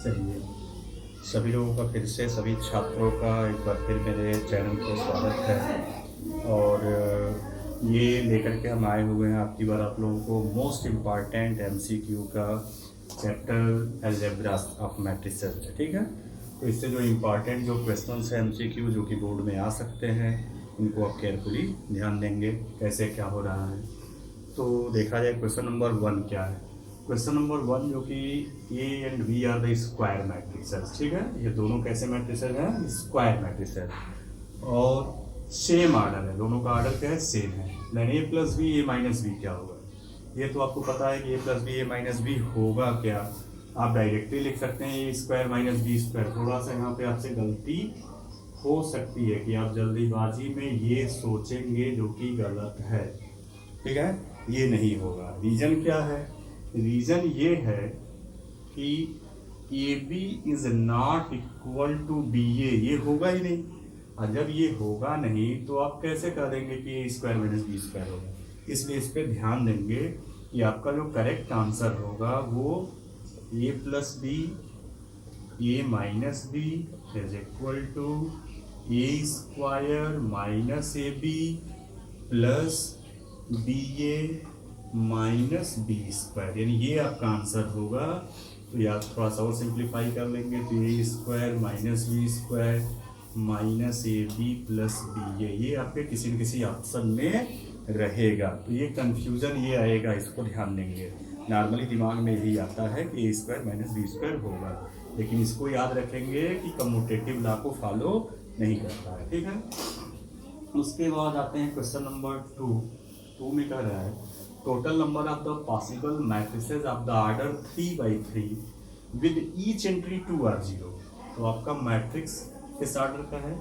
चलिए, सभी लोगों का फिर से सभी छात्रों का एक बार फिर मेरे चैनल पे स्वागत है। और ये लेकर के हम आए हुए हैं आपकी बार आप लोगों को मोस्ट इम्पॉर्टेंट एमसीक्यू का चैप्टर अलजेब्रा ऑफ मैट्रिसेस, ठीक है। तो इससे जो इम्पॉर्टेंट जो क्वेश्चन है एमसीक्यू जो कि बोर्ड में आ सकते हैं, इनको आप केयरफुली ध्यान देंगे कैसे क्या हो रहा है। तो देखा जाए क्वेश्चन नंबर 1 क्या है। क्वेश्चन नंबर 1 जो कि A and B are the square matrices, ठीक है। ये दोनों कैसे मैट्रिसेस हैं? स्क्वायर मैट्रिसेस, और सेम आर्डर है, दोनों का आर्डर क्या है? सेम है। Then A plus B A minus B क्या होगा? ये तो आपको पता है कि A plus B A minus B होगा क्या। आप डायरेक्टली लिख सकते हैं A square minus B square. थोड़ा सा यहाँ पे आपसे गलती हो सकती है कि आप जल्दीबाजी में ये सोचेंगे जो कि गलत है, ठीक है। ये नहीं होगा। रीजन क्या है? रीजन ये है कि A B is not equal to B A, ये होगा ही नहीं। और जब ये होगा नहीं तो आप कैसे कह देंगे कि ए स्क्वायर माइनस बी स्क्वायर होगा? इसलिए इस पर ध्यान देंगे कि आपका जो करेक्ट आंसर होगा वो A plus B A minus B is equal to A square minus A B plus B A minus B square, यानी ये आपका आंसर होगा। तो या थोड़ा सा और सिंप्लीफाई कर लेंगे तो A square minus B square minus A B plus B A, ये आपके किसी न किसी ऑप्शन में रहेगा। तो ये कंफ्यूजन ये आएगा, इसको ध्यान देंगे। नॉर्मली दिमाग में यही आता है कि ए स्क्वायर माइनस बी स्क्वायर होगा, लेकिन इसको याद रखेंगे कि कम्यूटेटिव लॉ को फॉलो नहीं करता है, ठीक है। उसके बाद आते हैं क्वेश्चन नंबर 2 में कह रहा है total number of the possible matrices of the order 3/3 with each entry 2 or 0। तो आपका मैट्रिक्स किस ऑर्डर का है?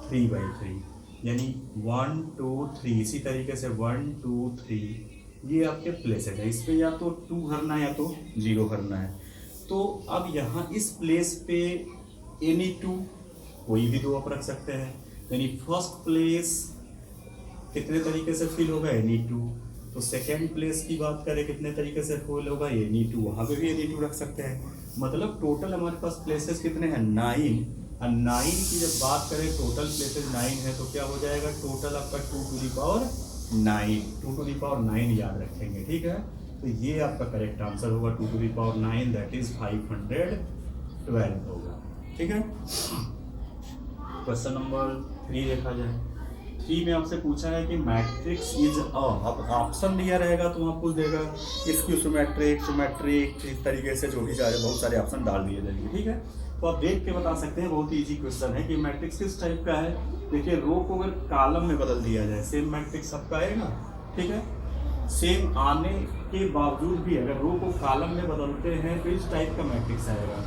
3/3, यानी 1 2 3। इसी तरीके से 1 2 3 ये आपके प्लेसेस है। इस पे या तो 2 भरना है या तो 0 भरना है। तो अब यहाँ इस प्लेस पे एनी 2 कोई भी 2 आप रख सकते हैं, यानी फर्स्ट प्लेस कितने तरीके से फिल होगा? एनी 2। तो सेकेंड प्लेस की बात करें कितने तरीके से फिल होगा? एनी 2, वहाँ पे भी एनी 2 रख सकते हैं। मतलब टोटल हमारे पास प्लेसेस कितने हैं? 9। और 9 की जब बात करें टोटल प्लेसेस 9 है तो क्या हो जाएगा? टोटल आपका 2 to the power 9, 2 to the power 9 याद रखेंगे, ठीक है। तो ये आपका करेक्ट आंसर होगा 2 to the power 9, that is 512 होगा, ठीक है। क्वेश्चन नंबर 3 देखा जाए। 3 में आपसे पूछा है कि मैट्रिक्स इज अब ऑप्शन दिया रहेगा तो वहाँ पूछ देगा इसकी सिमेट्रिक सिमेट्रिक, इस तरीके से जो भी सारे बहुत सारे ऑप्शन डाल दिए जाएंगे, ठीक है। तो आप देख के बता सकते हैं, बहुत इजी क्वेश्चन है कि मैट्रिक्स किस टाइप का है। देखिए, रो को अगर कॉलम में बदल दिया जाए सेम मैट्रिक्स आपका आएगा, ठीक है। सेम आने के बावजूद भी अगर रो को कॉलम में बदलते हैं तो इस टाइप का मैट्रिक्स आएगा।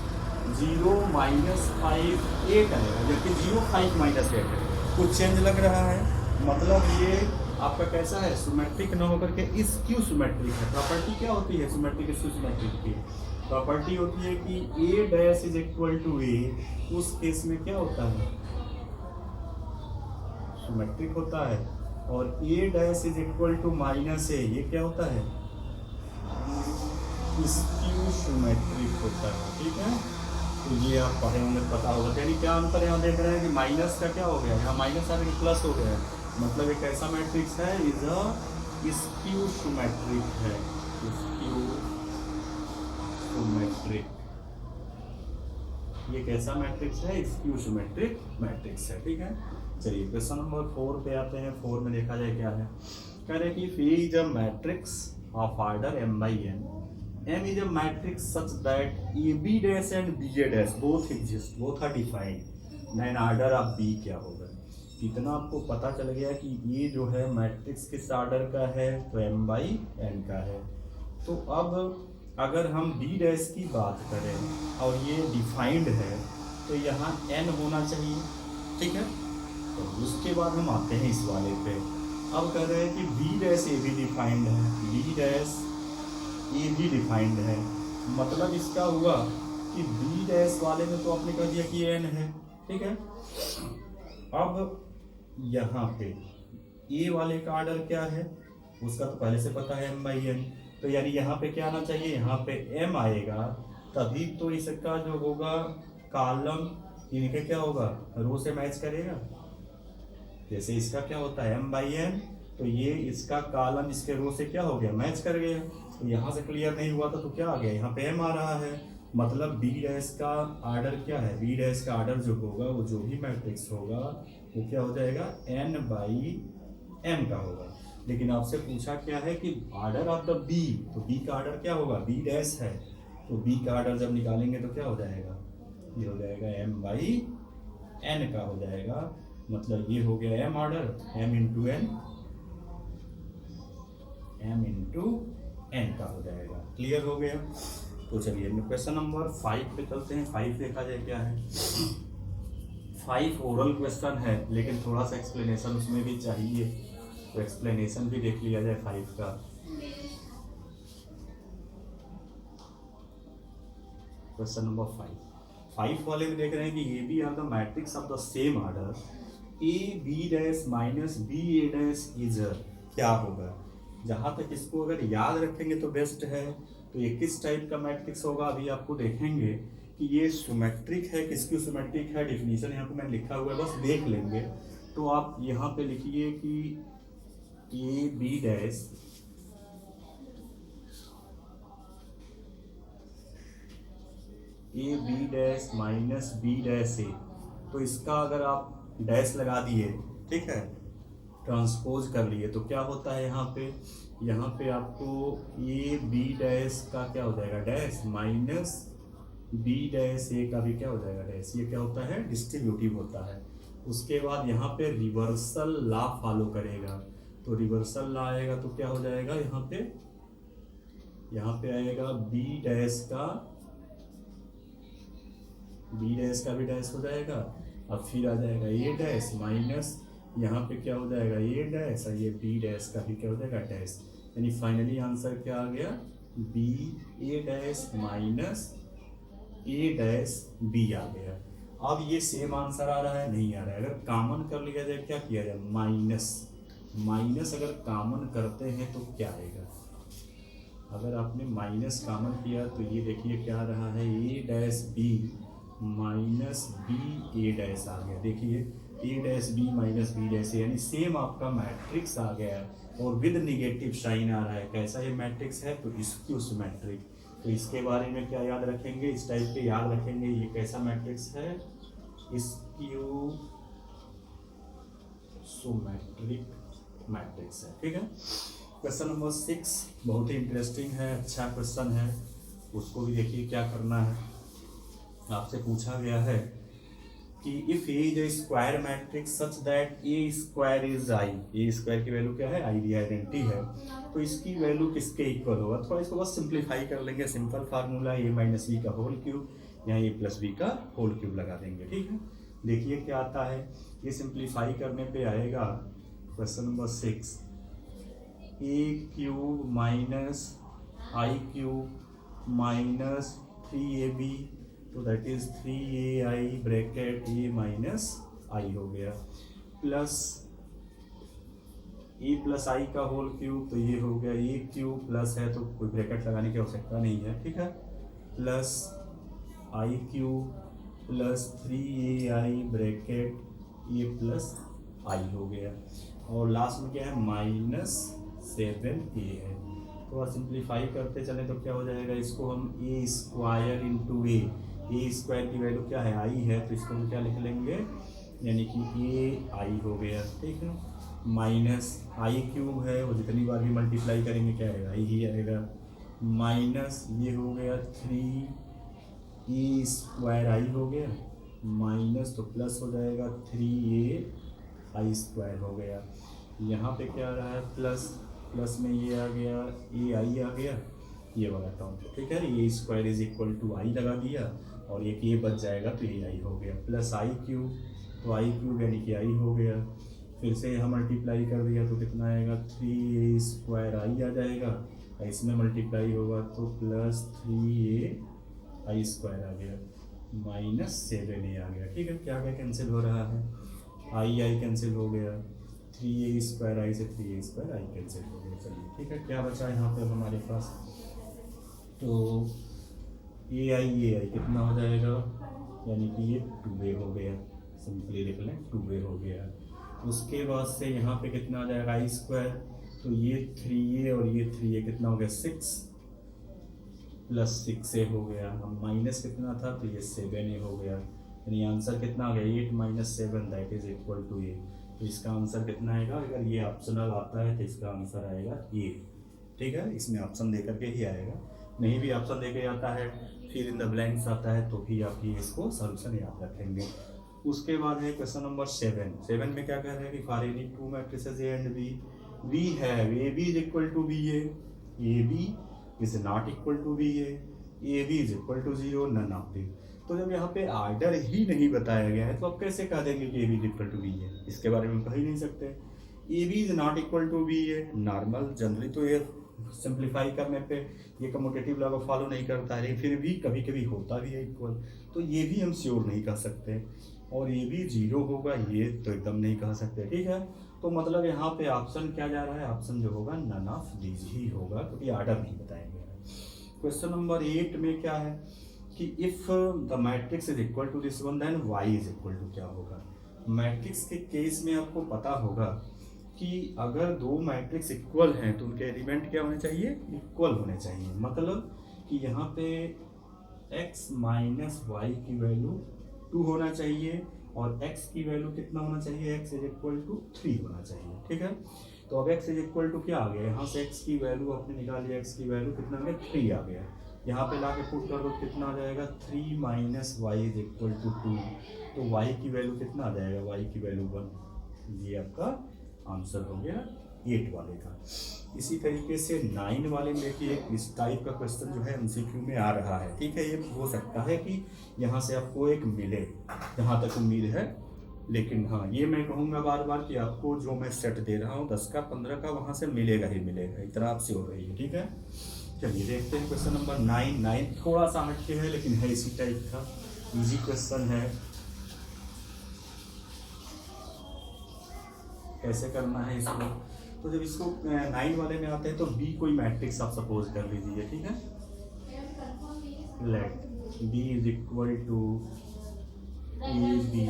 0 -5 8 आएगा, जबकि 0 5 -8 है। कुछ चेंज लग रहा है, मतलब ये आपका कैसा है? सिमेट्रिक न होकर के स्क्यू सिमेट्रिक है। प्रॉपर्टी क्या होती है सिमेट्रिक स्क्यू सिमेट्रिक की? प्रॉपर्टी होती है कि ए डैश इज इक्वल टू ए, उस केस में क्या होता है? सिमेट्रिक होता है। और A dash is equal to minus A, ये क्या होता है? स्क्यू सिमेट्रिक होता है, ठीक है। तो ये आप पढ़े होंगे, पता होगा। यानी क्या अंतर यहाँ देख रहे हैं कि माइनस का क्या हो गया? यहाँ माइनस आने के प्लस हो गया, मतलब एक ऐसा मैट्रिक्स है इज अ स्क्यू सिमेट्रिक है, स्क्यू सिमेट्रिक। ये कैसा मैट्रिक्स है? स्क्यू सिमेट्रिक मैट्रिक्स है, ठीक है। चलिए क्वेश्चन नंबर 4 पे आते हैं। 4 में देखा जाए क्या है। कह रहे कि फी is a matrix of order m/n. M is a matrix such that AB dash and BA dash both exist, both are defined. Then order of B क्या होगा? इतना आपको पता चल गया कि ये जो है मैट्रिक्स किस ऑर्डर का है? तो m/n का है। तो अब अगर हम B डैश की बात करें और ये डिफाइंड है तो यहाँ n होना चाहिए, ठीक है। तो उसके बाद हम आते हैं इस वाले पे। अब कह रहे हैं कि B डैश ए भी डिफाइंड है, B डैश ए भी डिफाइंड है। मतलब इसका हुआ कि बी डैश वाले में तो आपने कह दिया कि एन है, ठीक है। अब यहाँ पे ए वाले का ऑर्डर क्या है? उसका तो पहले से पता है m/n। तो यानी यहाँ पे क्या आना चाहिए? यहाँ पे m आएगा तभी तो इसका जो होगा कॉलम इनके क्या होगा, रो से मैच करेगा। जैसे इसका क्या होता है m/n, तो ये इसका कॉलम इसके रो से क्या हो गया, मैच कर गया। तो यहाँ से क्लियर नहीं हुआ था तो क्या आ गया, यहाँ पे m आ रहा है। मतलब बी डैश का आर्डर क्या है, बी डैश का आर्डर जो होगा वो जो भी मैट्रिक्स होगा वो क्या हो जाएगा, n/m का होगा। लेकिन आपसे पूछा क्या है कि आर्डर ऑफ द बी, तो बी का आर्डर क्या होगा, बी डैश है, तो बी का आर्डर जब निकालेंगे तो क्या हो जाएगा, ये हो जाएगा m/n का हो जाएगा। मतलब ये हो गया m ऑर्डर, m का हो जाएगा। क्लियर हो गया। तो चलिए क्वेश्चन नंबर 5 पे चलते हैं। 5 देखा जाए क्या है। 5 ओरल क्वेश्चन है लेकिन थोड़ा सा एक्सप्लेनेशन उसमें भी चाहिए, तो एक्सप्लेनेशन भी देख लिया जाए 5 का। क्वेश्चन नंबर 5 वाले में देख रहे हैं कि A B are the matrix of the same order, A B dash minus B A dash is क्या होगा। जहाँ तक इसको अगर याद रखेंगे तो बेस्ट है। तो ये किस टाइप का मैट्रिक्स होगा अभी आपको देखेंगे कि ये सिमेट्रिक है, किसकी सिमेट्रिक है, डेफिनेशन यहाँ पे मैंने लिखा हुआ है, बस देख लेंगे। तो आप यहाँ पे लिखिए कि A B dash minus B dash A, तो इसका अगर आप डैश लगा दिए, ठीक है, ट्रांसपोज कर लिए, तो क्या होता है यहाँ पे आपको ए बी डैश का क्या हो जाएगा, डैश माइनस बी डैश ए का भी क्या हो जाएगा, डैश। ये क्या होता है, डिस्ट्रीब्यूटिव होता है। उसके बाद यहाँ पे रिवर्सल लॉ फॉलो करेगा, तो रिवर्सल लॉ आएगा तो क्या हो जाएगा, यहाँ पे आएगा बी डैश का भी डैश हो जाएगा। अब फिर आ जाएगा ए डैश माइनस, यहाँ पे क्या हो जाएगा ए डैश, और ये बी डैश का भी क्या हो जाएगा, डैश। यानी फाइनली आंसर क्या आ गया, B A dash minus A dash B आ गया। अब ये सेम आंसर आ रहा है, नहीं आ रहा है। अगर कॉमन कर लिया जाए, क्या किया जाए, माइनस अगर कॉमन करते हैं तो क्या आएगा। अगर आपने माइनस कॉमन किया तो ये देखिए क्या आ रहा है, A dash B minus B A dash आ गया। देखिए A dash B minus B dash, यानी सेम आपका मैट्रिक्स आ गया और विद निगेटिव साइन आ रहा है। कैसा ये मैट्रिक्स है, तो स्क्यू सिमेट्रिक। तो इसके बारे में क्या याद रखेंगे, इस टाइप के याद रखेंगे। ये कैसा मैट्रिक्स है, स्क्यू सिमेट्रिक मैट्रिक्स है, ठीक है। क्वेश्चन नंबर 6 बहुत ही इंटरेस्टिंग है, अच्छा क्वेश्चन है, उसको भी देखिए क्या करना है। आपसे पूछा गया है कि if A is a square matrix such that A square is I, A square की वैल्यू क्या है, आई दी आइडेंटिटी है, तो इसकी वैल्यू किसके इक्वल होगा। थोड़ा इसको बस सिंप्लीफाई कर लेंगे। सिंपल फार्मूला ए माइनस बी का होल क्यूब या ए प्लस बी का होल क्यूब लगा देंगे, ठीक है। देखिए क्या आता है, ये सिंप्लीफाई करने पे आएगा question number 6, A cube minus I cube minus 3ab, तो that is 3ai bracket A minus I हो गया, प्लस ए प्लस आई का होल क्यूब, तो ये हो गया ए क्यूब प्लस है तो कोई ब्रैकेट लगाने की आवश्यकता नहीं है, ठीक है, प्लस आई क्यूब प्लस 3ai ब्रैकेट ए प्लस आई हो गया, और लास्ट में क्या है, माइनस 7a है। तो सिंप्लीफाई करते चलें तो क्या हो जाएगा, इसको हम ए स्क्वायर इंटू ए स्क्वायर की वैल्यू क्या है, आई है, तो इसको हम क्या लिख लेंगे, यानी कि ए आई हो गया, ठीक है, माइनस आई क्यूब है, वो जितनी बार भी मल्टीप्लाई करेंगे क्या आएगा, आई ही आएगा, माइनस ये हो गया 3 ए स्क्वायर आई हो गया, माइनस तो प्लस हो जाएगा 3a आई स्क्वायर हो गया। यहाँ पे क्या आ रहा है, प्लस में ये आ गया, ए आई आ गया, ये वाला टर्म, ठीक है, ए स्क्वायर इज इक्वल टू आई लगा दिया, और एक ये बच जाएगा तो ये आई हो गया, प्लस आई क्यूब, तो आई क्यूब यानी कि आई हो गया, फिर से यहाँ मल्टीप्लाई कर दिया तो कितना आएगा, 3a स्क्वायर आई आ जाएगा, इसमें मल्टीप्लाई होगा तो प्लस 3a आई स्क्वायर आ गया, माइनस 7a आ गया, ठीक है। क्या क्या कैंसिल हो रहा है, आई कैंसिल हो गया, 3a स्क्वायर आई से 3a स्क्वायर आई कैंसिल हो गया। चलिए ठीक है, क्या बचा यहाँ पे हमारे पास, तो ए आई कितना हो जाएगा, यानी कि ये 2a हो गया, सिंपली लिख लें 2a हो गया। उसके बाद से यहाँ पे कितना आ जाएगा आई स्क्वायर, तो ये 3a और ये 3a कितना हो गया 6 प्लस 6a हो गया। हम माइनस कितना था तो ये 7a हो गया, यानी आंसर कितना आ गया 8 minus 7 that is equal to A. तो इसका आंसर कितना आएगा, अगर ये ऑप्शनल आता है तो इसका आंसर आएगा ए। ठीक है, इसमें ऑप्शन दे करके ही आएगा, नहीं भी ऑप्शन दे के आता है फिर इन द ब्लैंक्स आता है तो भी आप ये इसको सॉल्यूशन याद रखेंगे। उसके बाद है क्वेश्चन नंबर 7 में क्या कह रहे हैं कि for any two matrices A and B we have A B is equal to B A B is not equal to B A B is equal to 0 none of the. तो जब यहाँ पे आर्डर ही नहीं बताया गया है तो आप कैसे कह देंगे कि A B is equal to B A, इसके बारे में कह ही नहीं सकते। A B is not equal to B A, normal generally तो ये सिंप्लीफाई करने पे ये कम्यूटेटिव लॉ को फॉलो नहीं करता है, लेकिन फिर भी कभी कभी होता भी है इक्वल, तो ये भी हम श्योर नहीं कह सकते। और ये भी 0 होगा ये तो एकदम नहीं कह सकते। ठीक है, तो मतलब यहाँ पे ऑप्शन क्या जा रहा है, ऑप्शन जो होगा नन ऑफ दीज ही होगा, क्योंकि आर्डर नहीं बताया गया है। क्वेश्चन नंबर 8 में क्या है कि if the matrix is equal to this one then y is equal to क्या होगा। मैट्रिक्स के केस में आपको पता होगा कि अगर दो मैट्रिक्स इक्वल हैं तो उनके एलिमेंट क्या होने चाहिए, इक्वल होने चाहिए। मतलब कि यहाँ पे x माइनस वाई की वैल्यू 2 होना चाहिए और x की वैल्यू कितना होना चाहिए, x इज इक्वल टू 3 होना चाहिए। ठीक है, तो अब x इज इक्वल टू क्या आ गया, यहाँ से x की वैल्यू आपने निकाली, x की वैल्यू कितना आ गया 3 आ गया। यहाँ पे ला के पुट कर दो कितना आ जाएगा 3 minus y is equal to 2, तो y की वैल्यू कितना आ जाएगा, y की वैल्यू 1। ये आपका आंसर हो गया 8 वाले का। इसी तरीके से 9 वाले में देखिए इस टाइप का क्वेश्चन जो है एमसीक्यू में आ रहा है। ठीक है, ये हो सकता है कि यहाँ से आपको एक मिले, जहाँ तक उम्मीद है, लेकिन हाँ ये मैं कहूँगा बार बार कि आपको जो मैं सेट दे रहा हूँ 10 का 15 का वहाँ से मिलेगा ही मिलेगा, इतना आप श्योर रहिए। ठीक है, चलिए देखते हैं क्वेश्चन नंबर 9 थोड़ा सा हटके है लेकिन है इसी टाइप का, इजी क्वेश्चन है। कैसे करना है इसको, तो जब इसको 9 वाले में आते हैं तो बी कोई मैट्रिक्स आप सपोज कर लीजिए। ठीक है, let B is equal to a b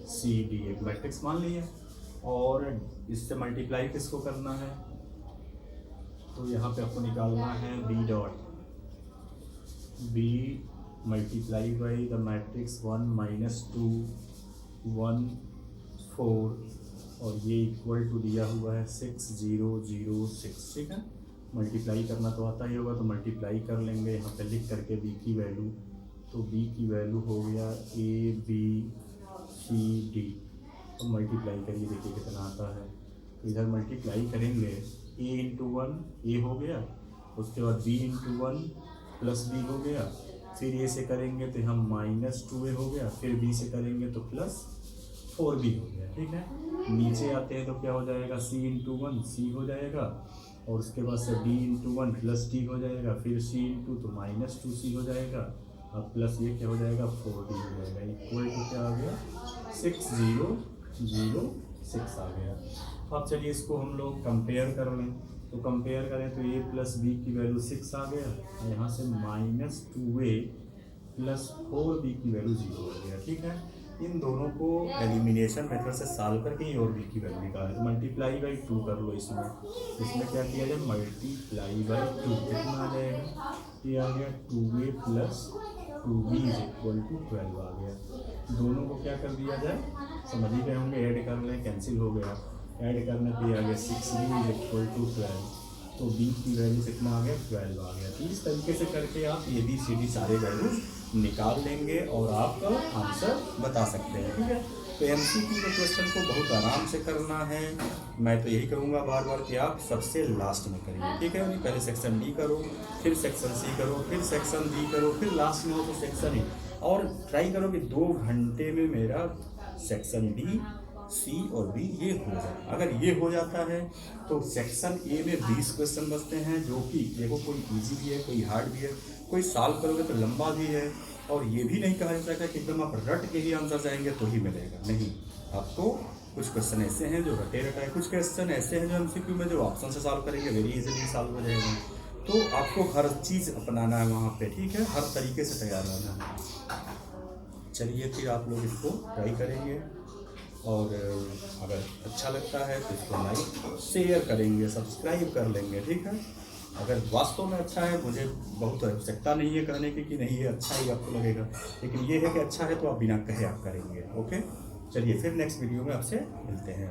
c d, एक मैट्रिक्स मान लिया और इससे मल्टीप्लाई किसको करना है, तो यहाँ पे आपको निकालना है B dot B multiply by the matrix 1 minus 2 1 4 और ये इक्वल टू दिया हुआ है 6 0 0 6। ठीक है, मल्टीप्लाई करना तो आता ही होगा तो मल्टीप्लाई कर लेंगे यहाँ पे लिख करके b की वैल्यू, तो b की वैल्यू हो गया a b c d। तो मल्टीप्लाई करिए देखिए कितना आता है, तो इधर मल्टीप्लाई करेंगे a इंटू 1 a हो गया, उसके बाद b इंटू 1 प्लस b हो गया, फिर a से करेंगे तो हम माइनस 2a हो गया, फिर b से करेंगे तो प्लस 4b हो गया। ठीक है, नीचे आते हैं तो क्या हो जाएगा c इंटू 1 c हो जाएगा और उसके बाद से d इंटू 1 प्लस d हो जाएगा, फिर c इंटू तो माइनस 2c हो जाएगा, अब प्लस ये क्या हो जाएगा 4d हो जाएगा, इक्वल टू क्या आ गया 6 0 0 6 आ गया। अब चलिए इसको हम लोग कंपेयर कर लें, तो कंपेयर करें तो a प्लस b की वैल्यू 6 आ गया, यहाँ से माइनस 2a प्लस 4b की वैल्यू 0 हो गया। ठीक है, इन दोनों को एलिमिनेशन मेथड से सॉल्व करके ही और b की वैल्यू निकालें, तो मल्टीप्लाई बाई 2 कर लो। इसमें क्या किया जाए, मल्टीप्लाई बाई 2 कितना आ जाएगा, ये आ गया 2a plus 2b is equal to 12 आ गया। दोनों को क्या कर दिया जाए, समझ ही गए होंगे, ऐड कर लें, कैंसिल हो गया, ऐड करने पे आ गया 6b इज इक्वल टू 12, तो b की वैल्यू कितना आ गया 12 आ गया। तो इस तरीके से करके आप ए बी सी डी सारे वैल्यूज निकाल लेंगे और आप आंसर बता सकते हैं। ठीक है, तो एमसीक्यू के क्वेश्चन को बहुत आराम से करना है, मैं तो यही कहूँगा बार बार कि आप सबसे लास्ट में करिए। ठीक है, पहले सेक्शन डी करो, फिर सेक्शन सी करो, फिर सेक्शन डी करो, फिर लास्ट में हो तो सेक्शन ई, और ट्राई करो कि 2 घंटे में मेरा सेक्शन डी सी और बी ये हो जाए। अगर ये हो जाता है तो सेक्शन ए में 20 क्वेश्चन बचते हैं, जो कि देखो कोई इजी भी है, कोई हार्ड भी है, कोई सॉल्व करोगे तो लंबा भी है, और ये भी नहीं कहा जा सकता कि एकदम आप रट के ही आंसर जाएंगे तो ही मिलेगा, नहीं। आपको कुछ क्वेश्चन ऐसे हैं जो रटे रटाए, कुछ क्वेश्चन ऐसे हैं जो एमसीक्यू में जो ऑप्शन से सॉल्व करेंगे वेरी इजीली सॉल्व हो जाएगा। तो आपको हर चीज़ अपनाना है वहाँ पे, ठीक है, हर तरीके से तैयार रहना है। चलिए फिर आप लोग इसको ट्राई करेंगे, और अगर अच्छा लगता है तो इसको लाइक शेयर करेंगे, सब्सक्राइब कर लेंगे, ठीक है। अगर वास्तव में अच्छा है, मुझे बहुत आवश्यकता नहीं है कहने की कि नहीं ये अच्छा ही आपको लगेगा, लेकिन ये है कि अच्छा है तो आप बिना कहे आप करेंगे। ओके, चलिए फिर नेक्स्ट वीडियो में आपसे मिलते हैं।